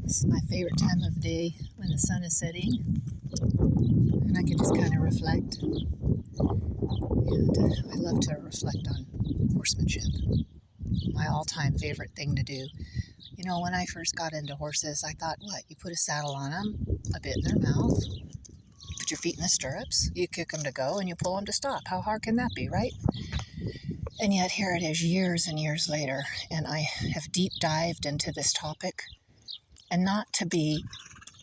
This is my favorite time of day when the sun is setting, and I can just kind of reflect. And I love to reflect on horsemanship. My all-time favorite thing to do. You know, when I first got into horses, I thought, what? You put a saddle on them, a bit in their mouth, put your feet in the stirrups, you kick them to go, and you pull them to stop. How hard can that be, right? And yet here it is years and years later, and I have deep dived into this topic. And not to be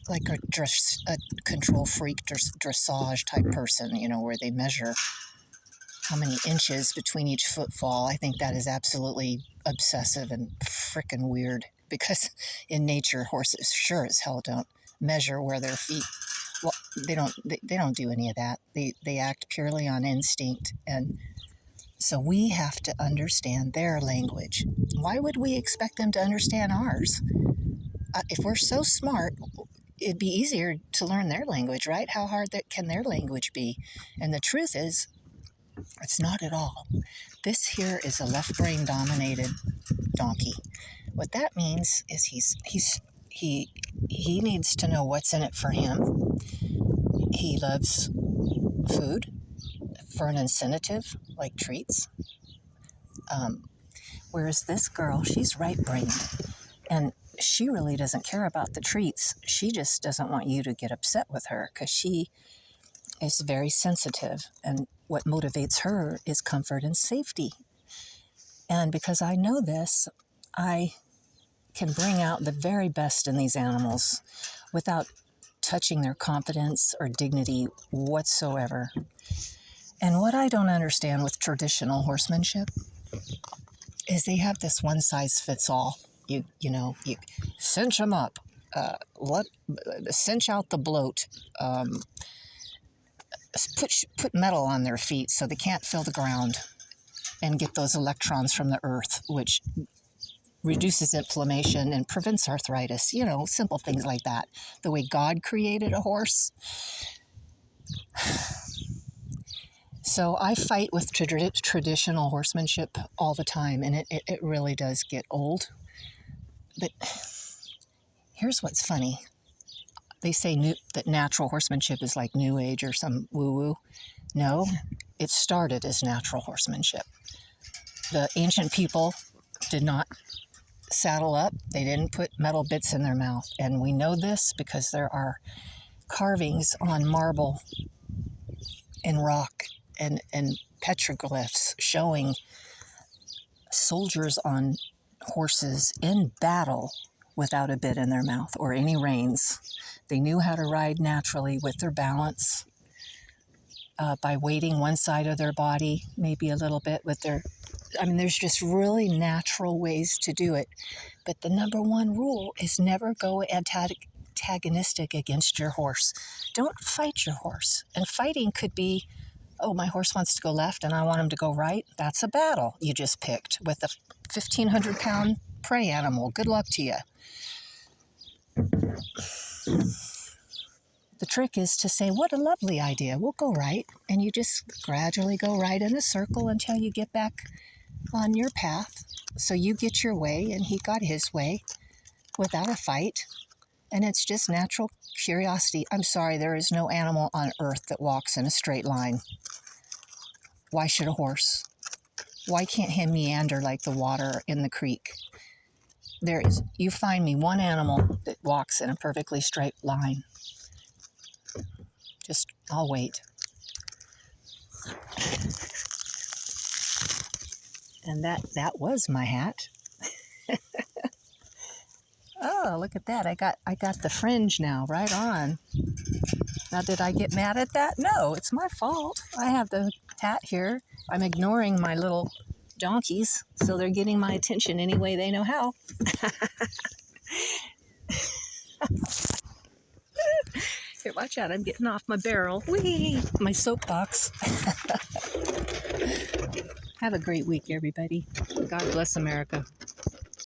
like a control freak dressage type person, you know, where they measure how many inches between each footfall. I think that is absolutely obsessive and frickin' weird, because in nature, horses sure as hell don't measure where their feet. Well, they don't do any of that. They act purely on instinct, and so we have to understand their language. Why would we expect them to understand ours? If we're so smart, it'd be easier to learn their language, right? How hard can their language be? And the truth is, it's not at all. This here is a left brain dominated donkey. What that means is he needs to know what's in it for him. He loves food for an incentive, like treats. Whereas this girl, she's right-brained, and she really doesn't care about the treats. She just doesn't want you to get upset with her, because she is very sensitive, and what motivates her is comfort and safety. And because I know this, I can bring out the very best in these animals without touching their confidence or dignity whatsoever. And what I don't understand with traditional horsemanship is they have this one-size-fits-all. You cinch them up, cinch out the bloat, put metal on their feet so they can't feel the ground and get those electrons from the earth, which reduces inflammation and prevents arthritis. You know, simple things like that. The way God created a horse. So I fight with traditional horsemanship all the time, and it really does get old. But here's what's funny. They say that natural horsemanship is like New Age or some woo-woo. No, it started as natural horsemanship. The ancient people did not saddle up. They didn't put metal bits in their mouth. And we know this because there are carvings on marble and rock and petroglyphs showing soldiers on horses in battle without a bit in their mouth or any reins. They knew how to ride naturally with their balance, by weighting one side of their body, maybe a little bit with their... there's just really natural ways to do it. But the number one rule is never go antagonistic against your horse. Don't fight your horse. And fighting could be, oh, my horse wants to go left and I want him to go right. That's a battle you just picked with a 1,500-pound prey animal. Good luck to you. The trick is to say, what a lovely idea. We'll go right. And you just gradually go right in a circle until you get back on your path. So you get your way and he got his way without a fight. And it's just natural curiosity. I'm sorry, there is no animal on earth that walks in a straight line. Why should a horse? Why can't he meander like the water in the creek? You find me one animal that walks in a perfectly straight line. I'll wait. And that was my hat. Oh, look at that. I got the fringe now, right on. Now, did I get mad at that? No, it's my fault. I have the hat here. I'm ignoring my little donkeys, so they're getting my attention any way they know how. Here, watch out. I'm getting off my barrel. Whee! My soapbox. Have a great week, everybody. God bless America.